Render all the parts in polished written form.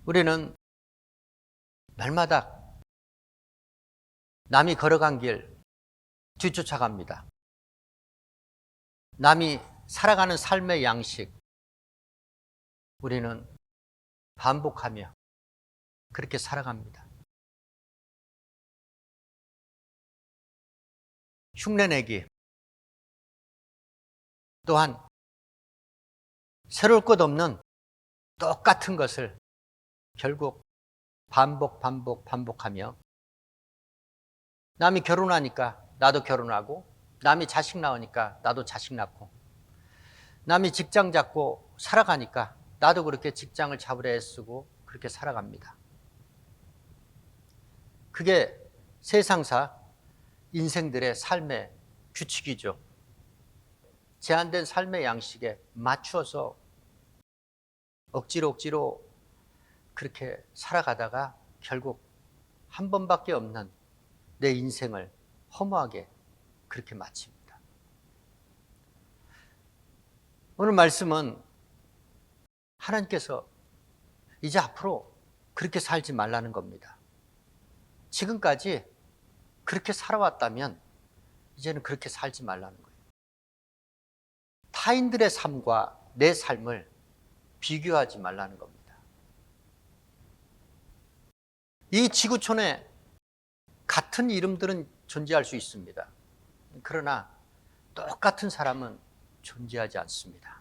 우리는 날마다 남이 걸어간 길 뒤쫓아갑니다. 남이 살아가는 삶의 양식 우리는 반복하며 그렇게 살아갑니다. 흉내내기 또한 새로울 것 없는 똑같은 것을 결국 반복하며 남이 결혼하니까 나도 결혼하고, 남이 자식 낳으니까 나도 자식 낳고, 남이 직장 잡고 살아가니까 나도 그렇게 직장을 잡으려 애쓰고 그렇게 살아갑니다. 그게 세상사 인생들의 삶의 규칙이죠. 제한된 삶의 양식에 맞추어서 억지로 그렇게 살아가다가 결국 한 번밖에 없는 내 인생을 허무하게 그렇게 마칩니다. 오늘 말씀은 하나님께서 이제 앞으로 그렇게 살지 말라는 겁니다. 지금까지 그렇게 살아왔다면 이제는 그렇게 살지 말라는 거예요. 타인들의 삶과 내 삶을 비교하지 말라는 겁니다. 이 지구촌에 같은 이름들은 존재할 수 있습니다. 그러나 똑같은 사람은 존재하지 않습니다.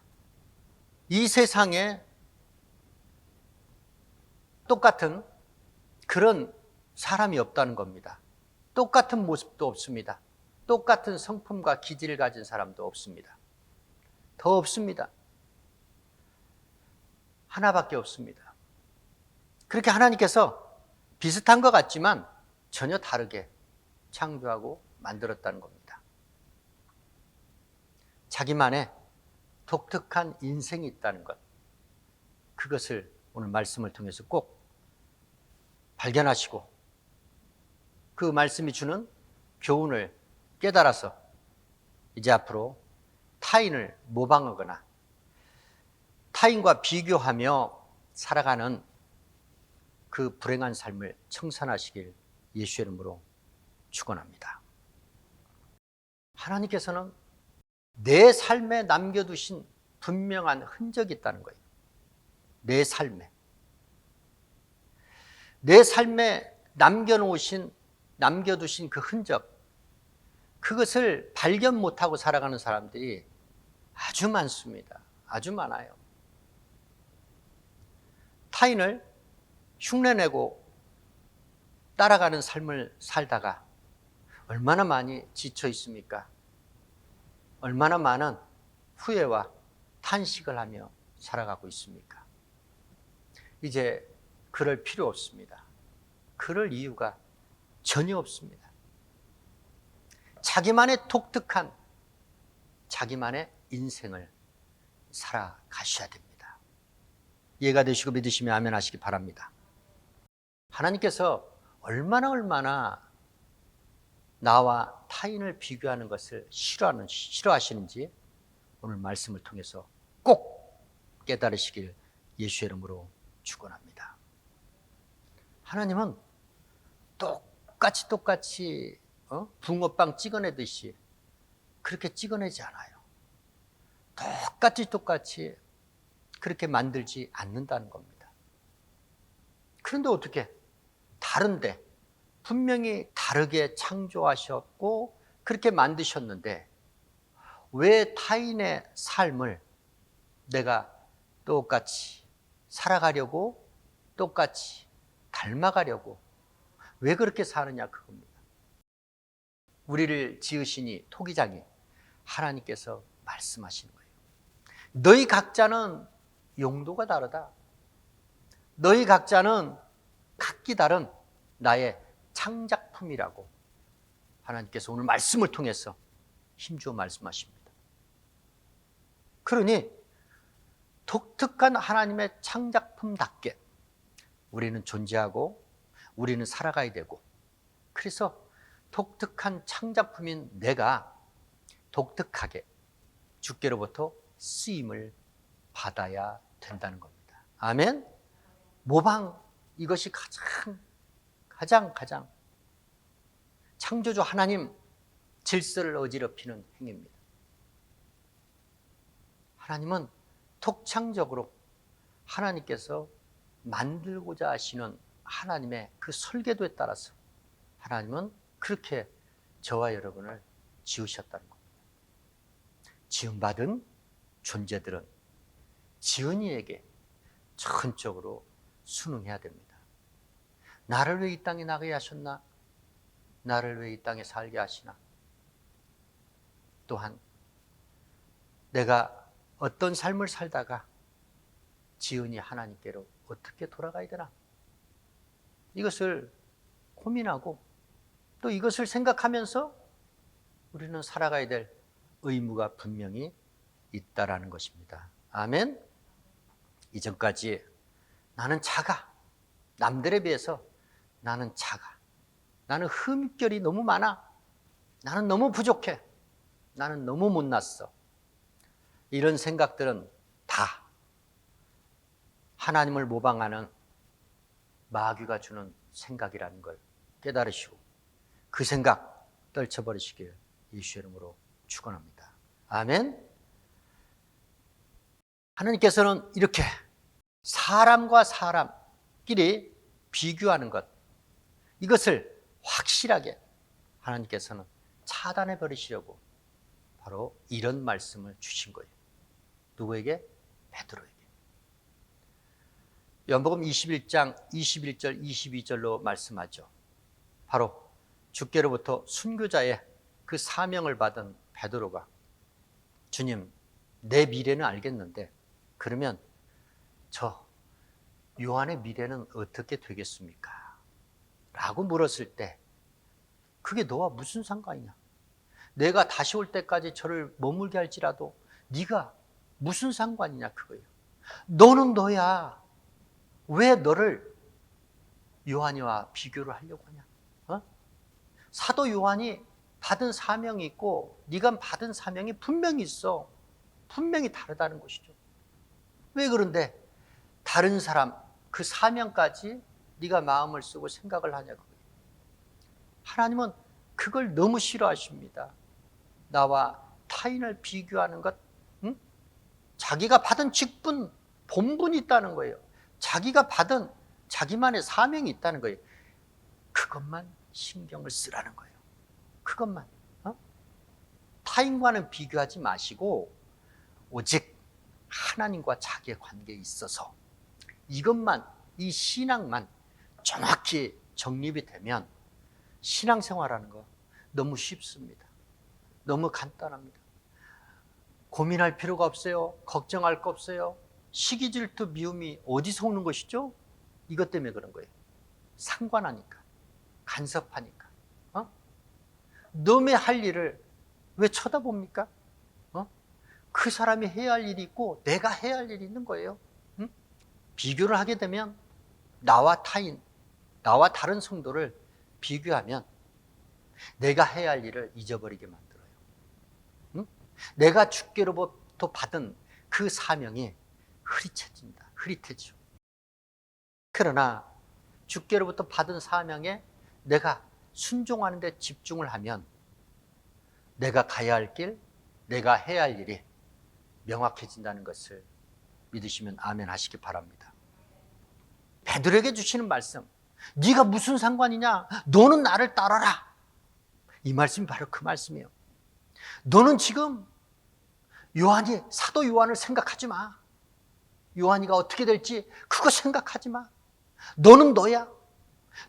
이 세상에 똑같은 그런 사람이 없다는 겁니다. 똑같은 모습도 없습니다. 똑같은 성품과 기질을 가진 사람도 없습니다. 더 없습니다. 하나밖에 없습니다. 그렇게 하나님께서 비슷한 것 같지만 전혀 다르게 창조하고 만들었다는 겁니다. 자기만의 독특한 인생이 있다는 것, 그것을 오늘 말씀을 통해서 꼭 발견하시고 그 말씀이 주는 교훈을 깨달아서 이제 앞으로 타인을 모방하거나 타인과 비교하며 살아가는 그 불행한 삶을 청산하시길 예수의 이름으로 축원합니다. 하나님께서는 내 삶에 남겨두신 분명한 흔적이 있다는 거예요. 내 삶에 남겨두신 그 흔적, 그것을 발견 못하고 살아가는 사람들이 아주 많습니다. 아주 많아요. 타인을 흉내내고 따라가는 삶을 살다가 얼마나 많이 지쳐 있습니까? 얼마나 많은 후회와 탄식을 하며 살아가고 있습니까? 이제 그럴 필요 없습니다. 그럴 이유가 전혀 없습니다. 자기만의 독특한 자기만의 인생을 살아가셔야 됩니다. 이해가 되시고 믿으시면 아멘 하시기 바랍니다. 하나님께서 얼마나 나와 타인을 비교하는 것을 싫어하시는지 오늘 말씀을 통해서 꼭 깨달으시길 예수의 이름으로 축원합니다. 하나님은 똑같이 붕어빵 찍어내듯이 그렇게 찍어내지 않아요. 똑같이 그렇게 만들지 않는다는 겁니다. 그런데 어떻게 다른데 분명히 다르게 창조하셨고 그렇게 만드셨는데 왜 타인의 삶을 내가 똑같이 살아가려고, 똑같이 닮아가려고 왜 그렇게 사느냐, 그겁니다. 우리를 지으시니 토기장이 하나님께서 말씀하시는 거예요. 너희 각자는 용도가 다르다. 너희 각자는 각기 다른 나의 창작품이라고 하나님께서 오늘 말씀을 통해서 힘주어 말씀하십니다. 그러니 독특한 하나님의 창작품답게 우리는 존재하고 우리는 살아가야 되고, 그래서 독특한 창작품인 내가 독특하게 주께로부터 쓰임을 받아야 된다는 겁니다. 아멘? 모방, 이것이 가장 창조주 하나님 질서를 어지럽히는 행위입니다. 하나님은 독창적으로 하나님께서 만들고자 하시는 하나님의 그 설계도에 따라서 하나님은 그렇게 저와 여러분을 지으셨다는 겁니다. 지음받은 존재들은 지은이에게 전적으로 순응해야 됩니다. 나를 왜 이 땅에 나게 하셨나? 나를 왜 이 땅에 살게 하시나? 또한 내가 어떤 삶을 살다가 지은이 하나님께로 어떻게 돌아가야 되나? 이것을 고민하고 또 이것을 생각하면서 우리는 살아가야 될 의무가 분명히 있다라는 것입니다. 아멘. 이전까지 나는 작아. 남들에 비해서 나는 작아. 나는 흠결이 너무 많아. 나는 너무 부족해. 나는 너무 못났어. 이런 생각들은 다 하나님을 모방하는 마귀가 주는 생각이라는 걸 깨달으시고 그 생각 떨쳐버리시길 예수의 이름으로 축원합니다. 아멘. 하나님께서는 이렇게 사람과 사람끼리 비교하는 것, 이것을 확실하게 하나님께서는 차단해 버리시려고 바로 이런 말씀을 주신 거예요. 누구에게? 베드로에게. 요한복음 21장 21절 22절로 말씀하죠. 바로 주께로부터 순교자의 그 사명을 받은 베드로가 주님, 내 미래는 알겠는데 그러면 저 요한의 미래는 어떻게 되겠습니까? 라고 물었을 때 그게 너와 무슨 상관이냐? 내가 다시 올 때까지 저를 머물게 할지라도 네가 무슨 상관이냐 그거예요. 너는 너야. 왜 너를 요한이와 비교를 하려고 하냐? 어? 사도 요한이 받은 사명이 있고 네가 받은 사명이 분명히 있어. 분명히 다르다는 것이죠. 왜 그런데 다른 사람 그 사명까지 네가 마음을 쓰고 생각을 하냐고. 하나님은 그걸 너무 싫어하십니다. 나와 타인을 비교하는 것, 응? 자기가 받은 직분, 본분이 있다는 거예요. 자기가 받은 자기만의 사명이 있다는 거예요. 그것만 신경을 쓰라는 거예요. 그것만. 타인과는 비교하지 마시고 오직 하나님과 자기의 관계에 있어서 이것만, 이 신앙만 정확히 정립이 되면 신앙생활하는 거 너무 쉽습니다. 너무 간단합니다. 고민할 필요가 없어요. 걱정할 거 없어요. 시기, 질투, 미움이 어디서 오는 것이죠? 이것 때문에 그런 거예요. 상관하니까, 간섭하니까. 남의 할 일을 왜 쳐다봅니까? 그 사람이 해야 할 일이 있고 내가 해야 할 일이 있는 거예요. 비교를 하게 되면 나와 타인, 나와 다른 성도를 비교하면 내가 해야 할 일을 잊어버리게 만들어요. 내가 주께로부터 받은 그 사명이 흐릿해진다. 흐릿해져. 그러나 주께로부터 받은 사명에 내가 순종하는 데 집중을 하면 내가 가야 할 길, 내가 해야 할 일이 명확해진다는 것을 믿으시면 아멘 하시기 바랍니다. 베드로에게 주시는 말씀, 네가 무슨 상관이냐? 너는 나를 따라라. 이 말씀이 바로 그 말씀이에요. 너는 지금 요한이, 사도 요한을 생각하지 마. 요한이가 어떻게 될지 그거 생각하지 마. 너는 너야.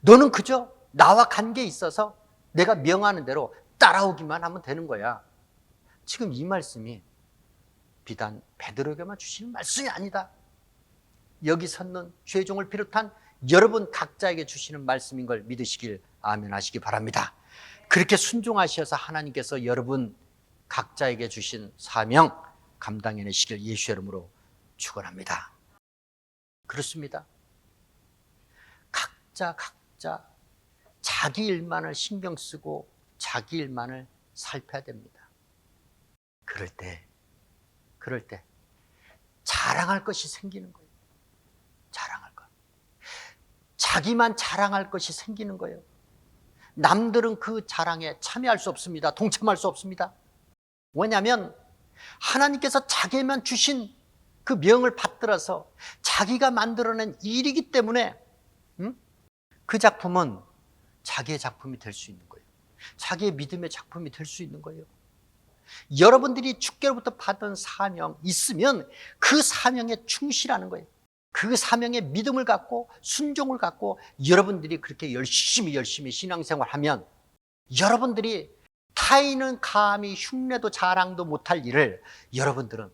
너는 그저 나와 관계에 있어서 내가 명하는 대로 따라오기만 하면 되는 거야. 지금 이 말씀이 비단 베드로에게만 주시는 말씀이 아니다. 여기 섰는 죄종을 비롯한 여러분 각자에게 주시는 말씀인 걸 믿으시길 아멘 하시기 바랍니다. 그렇게 순종하셔서 하나님께서 여러분 각자에게 주신 사명 감당해내시길 예수의 이름으로 축원합니다. 그렇습니다. 각자 자기 일만을 신경 쓰고 자기 일만을 살펴야 됩니다. 그럴 때 자랑할 것이 생기는 거예요. 자랑할 것. 자기만 자랑할 것이 생기는 거예요. 남들은 그 자랑에 참여할 수 없습니다. 동참할 수 없습니다. 왜냐하면 하나님께서 자기만 주신 그 명을 받들어서 자기가 만들어낸 일이기 때문에 그 작품은 자기의 작품이 될 수 있는 거예요. 자기의 믿음의 작품이 될 수 있는 거예요. 여러분들이 주께로부터 받은 사명 있으면 그 사명에 충실하는 거예요. 그 사명에 믿음을 갖고 순종을 갖고 여러분들이 그렇게 열심히 신앙생활하면 여러분들이 타인은 감히 흉내도 자랑도 못할 일을 여러분들은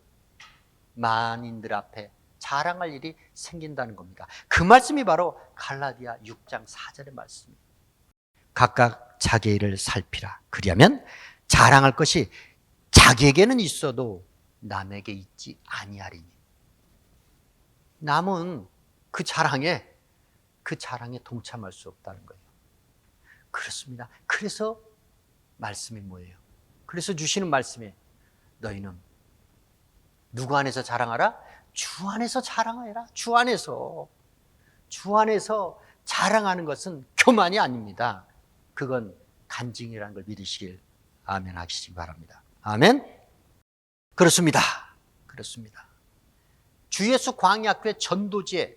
만인들 앞에 자랑할 일이 생긴다는 겁니다. 그 말씀이 바로 갈라디아 6장 4절의 말씀입니다. 각각 자기 일을 살피라. 그리하면 자랑할 것이 자기에게는 있어도 남에게 있지 아니하리니. 남은 그 자랑에 동참할 수 없다는 거예요. 그렇습니다. 그래서 말씀이 뭐예요? 그래서 주시는 말씀이 너희는 누구 안에서 자랑하라? 주 안에서 자랑하라. 주 안에서 자랑하는 것은 교만이 아닙니다. 그건 간증이라는 걸 믿으시길 아멘 하시기 바랍니다. 아멘. 그렇습니다. 주 예수 광야교회 전도지에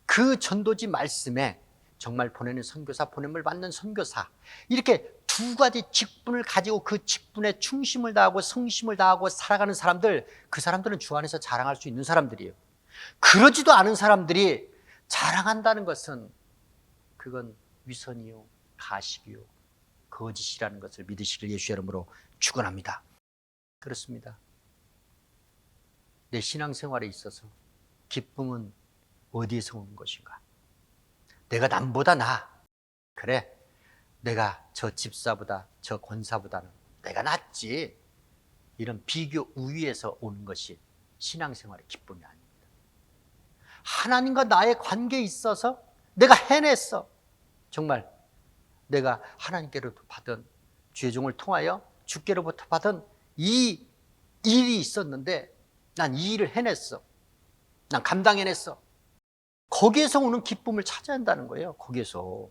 그 전도지 말씀에 정말 보내는 선교사, 보냄을 받는 선교사, 이렇게 두 가지 직분을 가지고 그 직분에 충심을 다하고 성심을 다하고 살아가는 사람들, 그 사람들은 주 안에서 자랑할 수 있는 사람들이에요. 그러지도 않은 사람들이 자랑한다는 것은 그건 위선이요, 가식이요, 거짓이라는 것을 믿으시길 예수 이름으로 축원합니다. 그렇습니다. 내 신앙생활에 있어서 기쁨은 어디에서 오는 것인가? 내가 남보다 나아. 그래, 내가 저 집사보다 저 권사보다는 내가 낫지. 이런 비교 우위에서 오는 것이 신앙생활의 기쁨이 아닙니다. 하나님과 나의 관계에 있어서 내가 해냈어. 정말 내가 하나님께로부터 받은 죄종을 통하여 주께로부터 받은 이 일이 있었는데 난 이 일을 해냈어. 난 감당해냈어. 거기에서 오는 기쁨을 찾아야 한다는 거예요. 거기에서.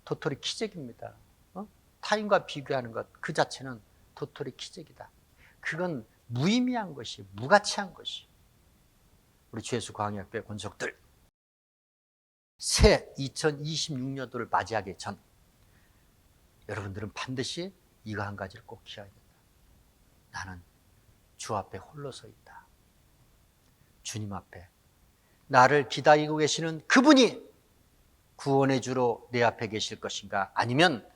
도토리 기적입니다. 타인과 비교하는 것 그 자체는 도토리 기적이다. 그건 무의미한 것이, 무가치한 것이. 우리 주 예수 광야교회 권속들, 새 2026년도를 맞이하기 전 여러분들은 반드시 이거 한 가지를 꼭 기억해야 된다. 나는 주 앞에 홀로 서 있다. 주님 앞에 나를 기다리고 계시는 그분이 구원의 주로 내 앞에 계실 것인가, 아니면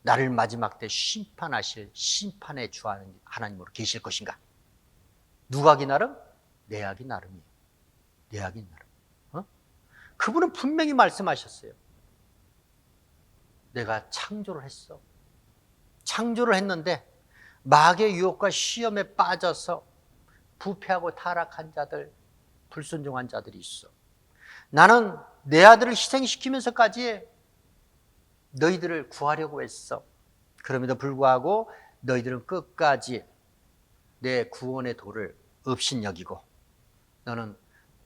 나를 마지막 때 심판하실 심판의 주 하나님으로 계실 것인가. 누가 하기 나름? 내 하기 나름이에요. 내 하기 나름. 그분은 분명히 말씀하셨어요. 내가 창조를 했어. 창조를 했는데 마귀의 유혹과 시험에 빠져서 부패하고 타락한 자들, 불순종한 자들이 있어. 나는 내 아들을 희생시키면서까지 너희들을 구하려고 했어. 그럼에도 불구하고 너희들은 끝까지 내 구원의 도를 업신여기고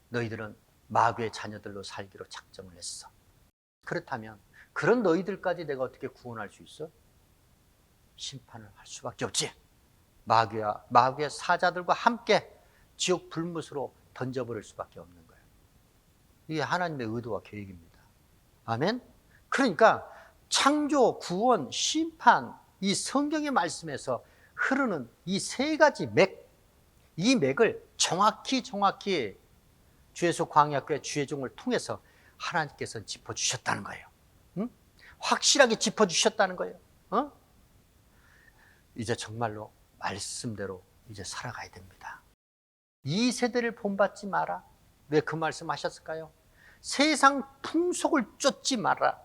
너희들은 마귀의 자녀들로 살기로 작정을 했어. 그렇다면 그런 너희들까지 내가 어떻게 구원할 수 있어? 심판을 할 수밖에 없지. 마귀의 사자들과 함께 지옥 불못으로 던져버릴 수밖에 없는 거예요. 이게 하나님의 의도와 계획입니다. 아멘? 그러니까 창조, 구원, 심판, 이 성경의 말씀에서 흐르는 이 세 가지 맥, 이 맥을 정확히 주 예수 광야교회 주의 종을 통해서 하나님께서 짚어주셨다는 거예요. 응? 확실하게 짚어주셨다는 거예요. 이제 정말로 말씀대로 이제 살아가야 됩니다. 이 세대를 본받지 마라. 왜 그 말씀 하셨을까요? 세상 풍속을 쫓지 마라.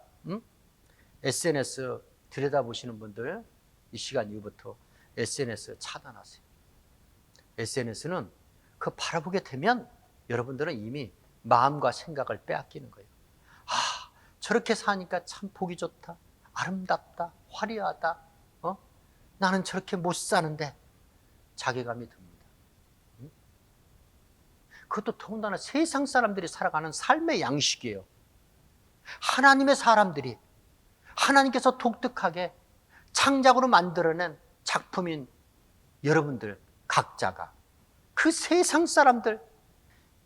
SNS 들여다보시는 분들 이 시간 이후부터 SNS 차단하세요. SNS는 그 바라보게 되면 여러분들은 이미 마음과 생각을 빼앗기는 거예요. 저렇게 사니까 참 보기 좋다, 아름답다, 화려하다. 나는 저렇게 못 사는데 자괴감이 듭니다. 그것도 더군다나 세상 사람들이 살아가는 삶의 양식이에요. 하나님의 사람들이 하나님께서 독특하게 창작으로 만들어낸 작품인 여러분들 각자가 그 세상 사람들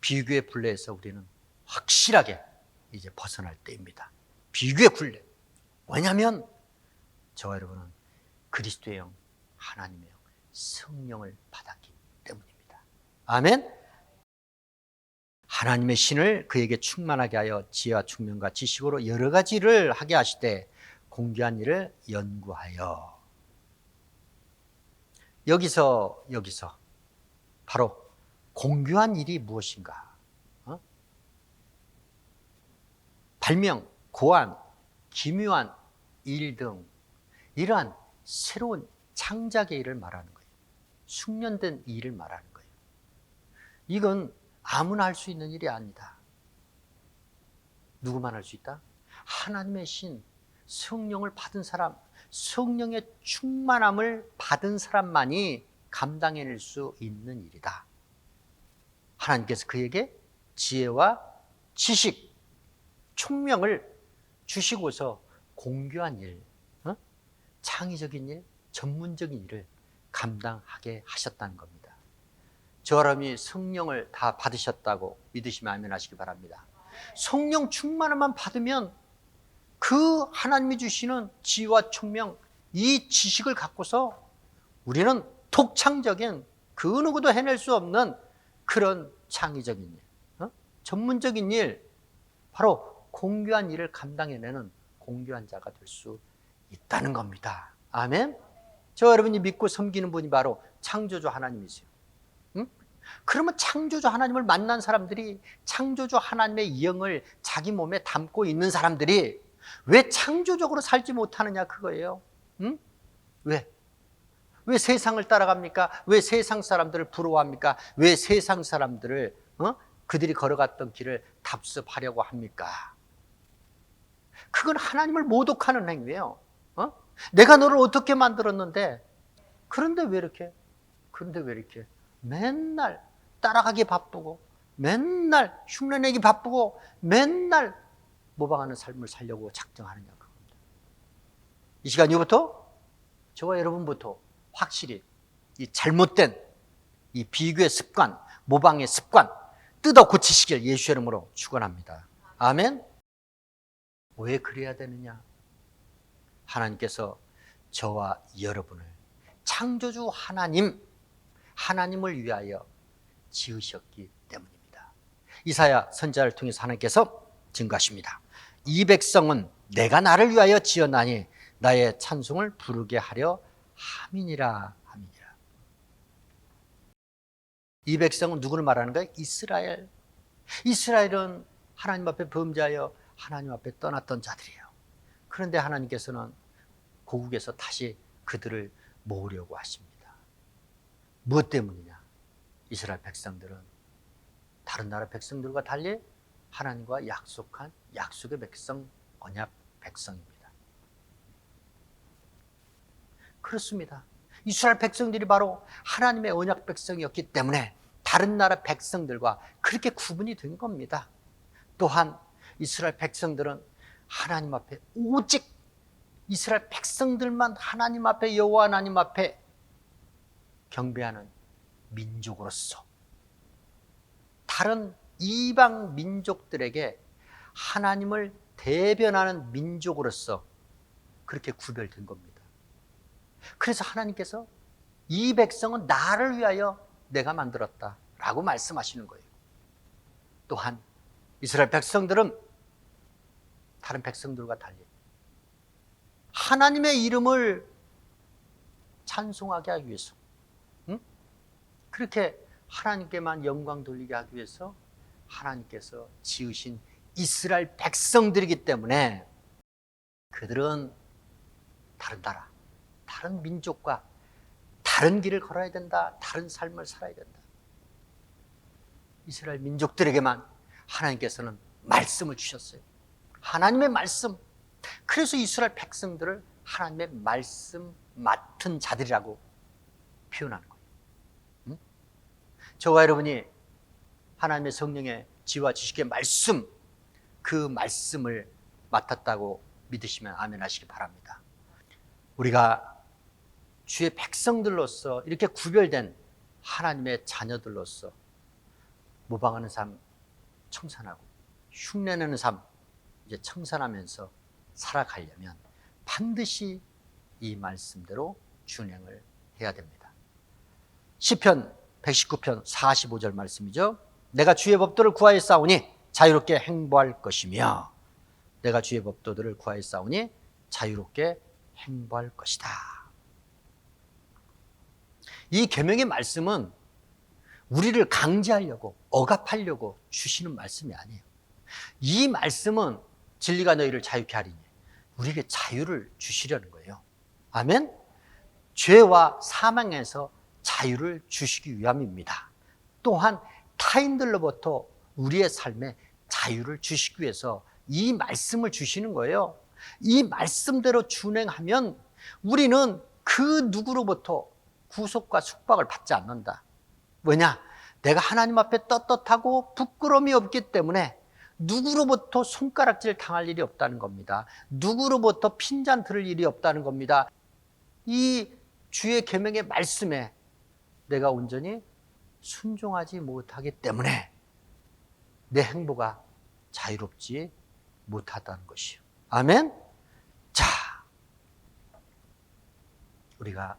비교의 굴레에서 우리는 확실하게 이제 벗어날 때입니다. 비교의 굴레. 왜냐하면 저와 여러분은 그리스도의 영, 하나님의 영, 성령을 받았기 때문입니다. 아멘. 하나님의 신을 그에게 충만하게 하여 지혜와 총명과 지식으로 여러 가지를 하게 하시되 공교한 일을 연구하여. 여기서 바로 공교한 일이 무엇인가? 발명, 고안, 기묘한 일 등 이러한 새로운 창작의 일을 말하는 거예요. 숙련된 일을 말하는 거예요. 이건 아무나 할 수 있는 일이 아니다. 누구만 할 수 있다? 하나님의 신, 성령을 받은 사람, 성령의 충만함을 받은 사람만이 감당해낼 수 있는 일이다. 하나님께서 그에게 지혜와 지식, 총명을 주시고서 공교한 일, 창의적인 일, 전문적인 일을 감당하게 하셨다는 겁니다. 저 사람이 성령을 다 받으셨다고 믿으시면 아멘 하시기 바랍니다. 성령 충만함만 받으면 그 하나님이 주시는 지혜와 총명, 이 지식을 갖고서 우리는 독창적인 그 누구도 해낼 수 없는 그런 창의적인 일, 전문적인 일, 바로 공교한 일을 감당해내는 공교한 자가 될 수 있다는 겁니다. 아멘. 저 여러분이 믿고 섬기는 분이 바로 창조주 하나님이세요. 그러면 창조주 하나님을 만난 사람들이, 창조주 하나님의 영을 자기 몸에 담고 있는 사람들이 왜 창조적으로 살지 못하느냐 그거예요. 왜? 왜 세상을 따라갑니까? 왜 세상 사람들을 부러워합니까? 왜 세상 사람들을 그들이 걸어갔던 길을 답습하려고 합니까? 그건 하나님을 모독하는 행위예요. 내가 너를 어떻게 만들었는데, 그런데 왜 이렇게 맨날 따라가기 바쁘고, 맨날 흉내내기 바쁘고, 맨날 모방하는 삶을 살려고 작정하느냐 그겁니다. 이 시간 이후부터 저와 여러분부터 확실히 이 잘못된 이 비교의 습관, 모방의 습관 뜯어 고치시길 예수의 이름으로 축원합니다. 아멘. 왜 그래야 되느냐? 하나님께서 저와 여러분을 창조주 하나님을 위하여 지으셨기 때문입니다. 이사야 선지자를 통해서 하나님께서 증거하십니다. 이 백성은 내가 나를 위하여 지었나니 나의 찬송을 부르게 하려 함이니라. 이 백성은 누구를 말하는 거예요? 이스라엘. 이스라엘은 하나님 앞에 범죄하여 하나님 앞에 떠났던 자들이에요. 그런데 하나님께서는 고국에서 다시 그들을 모으려고 하십니다. 무엇 때문이냐? 이스라엘 백성들은 다른 나라 백성들과 달리 하나님과 약속한 약속의 백성, 언약 백성입니다. 그렇습니다. 이스라엘 백성들이 바로 하나님의 언약 백성이었기 때문에 다른 나라 백성들과 그렇게 구분이 된 겁니다. 또한 이스라엘 백성들은 하나님 앞에 오직 이스라엘 백성들만 하나님 앞에, 여호와 하나님 앞에 경배하는 민족으로서 다른 이방 민족들에게 하나님을 대변하는 민족으로서 그렇게 구별된 겁니다. 그래서 하나님께서 이 백성은 나를 위하여 내가 만들었다 라고 말씀하시는 거예요. 또한 이스라엘 백성들은 다른 백성들과 달리 하나님의 이름을 찬송하게 하기 위해서, 그렇게 하나님께만 영광 돌리게 하기 위해서 하나님께서 지으신 이스라엘 백성들이기 때문에 그들은 다른 나라, 다른 민족과 다른 길을 걸어야 된다, 다른 삶을 살아야 된다. 이스라엘 민족들에게만 하나님께서는 말씀을 주셨어요. 하나님의 말씀. 그래서 이스라엘 백성들을 하나님의 말씀 맡은 자들이라고 표현하는 거예요. 저와 여러분이 하나님의 성령의 지혜와 지식의 말씀, 그 말씀을 맡았다고 믿으시면 아멘 하시기 바랍니다. 우리가 주의 백성들로서 이렇게 구별된 하나님의 자녀들로서 모방하는 삶 청산하고 흉내내는 삶 이제 청산하면서 살아가려면 반드시 이 말씀대로 준행을 해야 됩니다. 시편 119편 45절 말씀이죠. 내가 주의 법도를 구하였사오니 자유롭게 행보할 것이며 내가 주의 법도들을 구하였사오니 자유롭게 행보할 것이다. 이 계명의 말씀은 우리를 강제하려고 억압하려고 주시는 말씀이 아니에요. 이 말씀은 진리가 너희를 자유케 하리니 우리에게 자유를 주시려는 거예요. 아멘? 죄와 사망에서 자유를 주시기 위함입니다. 또한 타인들로부터 우리의 삶에 자유를 주시기 위해서 이 말씀을 주시는 거예요. 이 말씀대로 준행하면 우리는 그 누구로부터 구속과 숙박을 받지 않는다. 왜냐? 내가 하나님 앞에 떳떳하고 부끄러움이 없기 때문에 누구로부터 손가락질 당할 일이 없다는 겁니다. 누구로부터 핀잔 들을 일이 없다는 겁니다. 이 주의 계명의 말씀에 내가 온전히 순종하지 못하기 때문에 내 행보가 자유롭지 못하다는 것이요. 아멘? 자, 우리가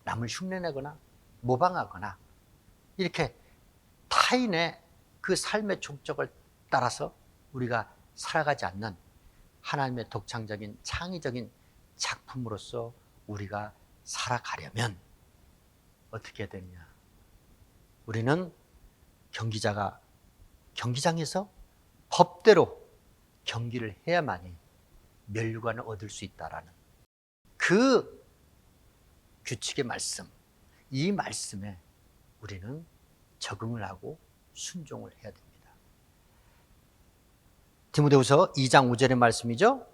남을 흉내내거나 모방하거나 이렇게 타인의 그 삶의 족적을 따라서 우리가 살아가지 않는 하나님의 독창적인 창의적인 작품으로서 우리가 살아가려면 어떻게 해야 되느냐? 우리는 경기자가 경기장에서 법대로 경기를 해야만이 면류관을 얻을 수 있다라는 그 규칙의 말씀, 이 말씀에 우리는 적응을 하고 순종을 해야 됩니다. 디모데후서 2장 5절의 말씀이죠.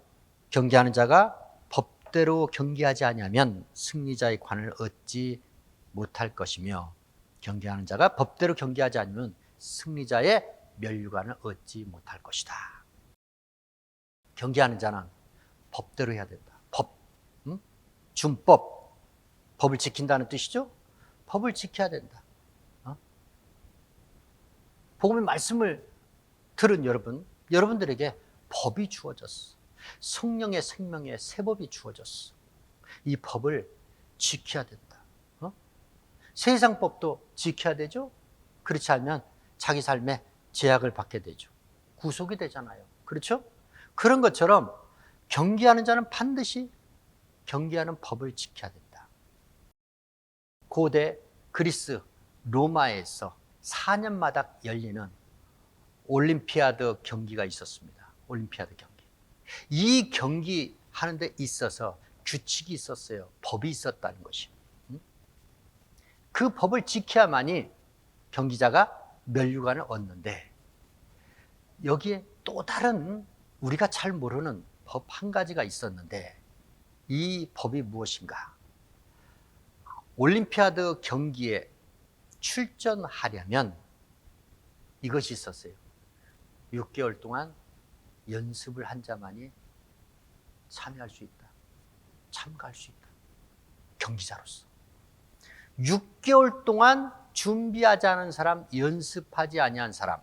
경계하는 자가 법대로 경계하지 아니하면 승리자의 관을 얻지 못할 것이며 경계하는 자가 법대로 경계하지 않으면 승리자의 면류관을 얻지 못할 것이다. 경계하는 자는 법대로 해야 된다. 법, 준법, 법을 지킨다는 뜻이죠. 법을 지켜야 된다. 복음의 말씀을 들은 여러분들에게 법이 주어졌어. 성령의 생명의 새 법이 주어졌어. 이 법을 지켜야 된다. 세상 법도 지켜야 되죠. 그렇지 않으면 자기 삶에 제약을 받게 되죠. 구속이 되잖아요. 그렇죠? 그런 것처럼 경계하는 자는 반드시 경계하는 법을 지켜야 된다. 고대 그리스 로마에서 4년마다 열리는 올림피아드 경기가 있었습니다. 올림피아드 경기. 이 경기 하는 데 있어서 규칙이 있었어요. 법이 있었다는 것이요. 그 법을 지켜야만이 경기자가 면류관을 얻는데 여기에 또 다른 우리가 잘 모르는 법 한 가지가 있었는데 이 법이 무엇인가? 올림피아드 경기에 출전하려면 이것이 있었어요. 6개월 동안 연습을 한 자만이 참여할 수 있다. 참가할 수 있다. 경기자로서. 6개월 동안 준비하지 않은 사람, 연습하지 아니한 사람,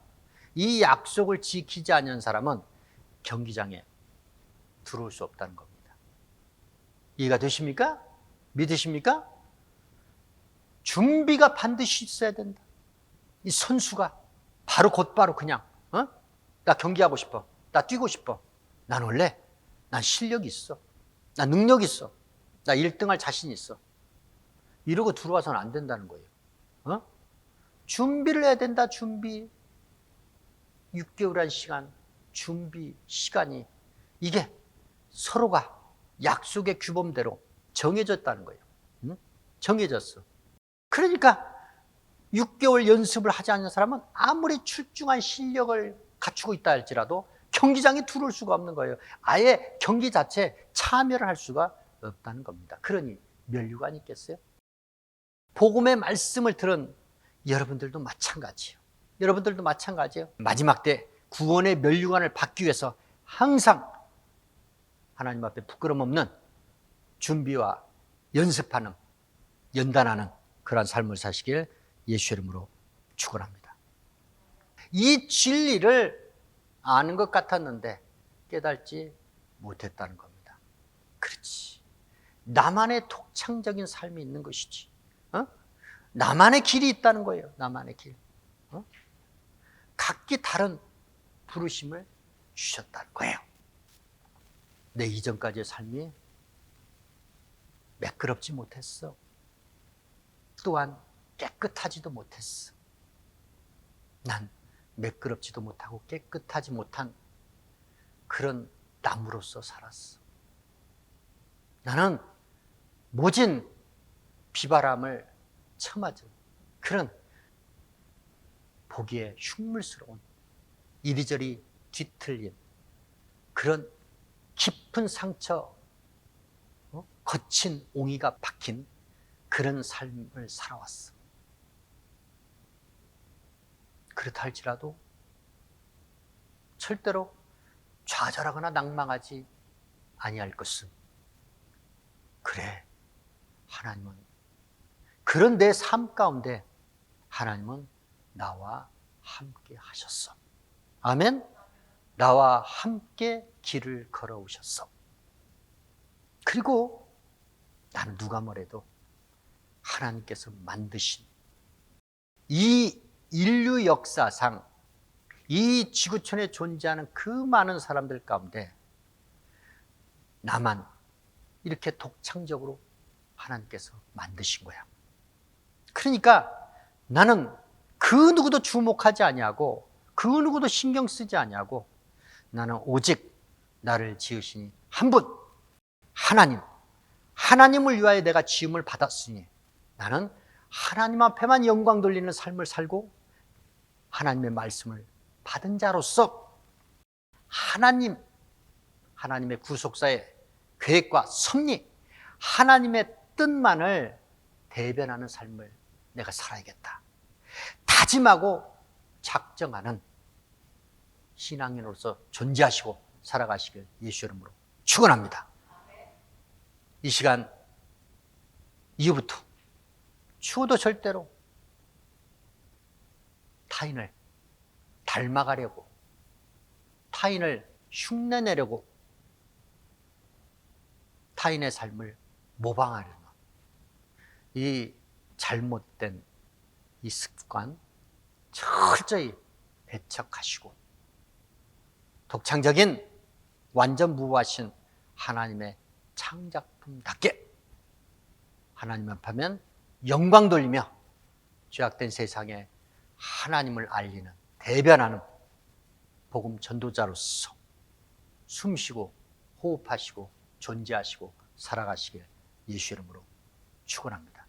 이 약속을 지키지 않은 사람은 경기장에 들어올 수 없다는 겁니다. 이해가 되십니까? 믿으십니까? 준비가 반드시 있어야 된다. 이 선수가 곧바로 그냥 나 경기하고 싶어. 나 뛰고 싶어. 난 실력이 있어. 나 능력이 있어. 나 1등할 자신 있어. 이러고 들어와서는 안 된다는 거예요. 준비를 해야 된다. 준비. 6개월한 시간, 준비 시간이 이게 서로가 약속의 규범대로 정해졌다는 거예요. 정해졌어. 그러니까 6개월 연습을 하지 않는 사람은 아무리 출중한 실력을 갖추고 있다 할지라도 경기장에 들어올 수가 없는 거예요. 아예 경기 자체에 참여를 할 수가 없다는 겁니다. 그러니 면류관이 있겠어요? 복음의 말씀을 들은 여러분들도 마찬가지예요. 마지막 때 구원의 면류관을 받기 위해서 항상 하나님 앞에 부끄럼 없는 준비와 연습하는, 연단하는 그러한 삶을 사시길 예수 이름으로 축원합니다. 이 진리를 아는 것 같았는데 깨닫지 못했다는 겁니다. 그렇지. 나만의 독창적인 삶이 있는 것이지. 나만의 길이 있다는 거예요. 나만의 길. 각기 다른 부르심을 주셨다는 거예요. 내 이전까지의 삶이 매끄럽지 못했어. 또한 깨끗하지도 못했어. 난 매끄럽지도 못하고 깨끗하지 못한 그런 나무로서 살았어. 나는 모진 비바람을 처맞은 그런 보기에 흉물스러운, 이리저리 뒤틀린 그런 깊은 상처, 거친 옹이가 박힌 그런 삶을 살아왔어. 그렇다 할지라도 절대로 좌절하거나 낭망하지 아니할 것은, 그래, 하나님은, 그런 내 삶 가운데 하나님은 나와 함께 하셨어. 아멘? 나와 함께 길을 걸어오셨어. 그리고 나는 누가 뭐래도 하나님께서 만드신 이 인류 역사상 이 지구촌에 존재하는 그 많은 사람들 가운데 나만 이렇게 독창적으로 하나님께서 만드신 거야. 그러니까 나는 그 누구도 주목하지 아니하고 그 누구도 신경 쓰지 아니하고 나는 오직 나를 지으시니 한 분, 하나님을 위하여 내가 지음을 받았으니 나는 하나님 앞에만 영광 돌리는 삶을 살고 하나님의 말씀을 받은 자로서 하나님의 구속사의 계획과 섭리, 하나님의 뜻만을 대변하는 삶을 내가 살아야겠다. 다짐하고 작정하는 신앙인으로서 존재하시고 살아가시길 예수 이름으로 축원합니다. 이 시간 이후부터 추워도 절대로 타인을 닮아가려고, 타인을 흉내내려고, 타인의 삶을 모방하려는 이 잘못된 이 습관 철저히 배척하시고 독창적인 완전 무하신 하나님의 창작품답게 하나님 앞하면 영광 돌리며 죄악된 세상에 하나님을 알리는, 대변하는 복음 전도자로서 숨쉬고 호흡하시고 존재하시고 살아가시길 예수 이름으로 축원합니다.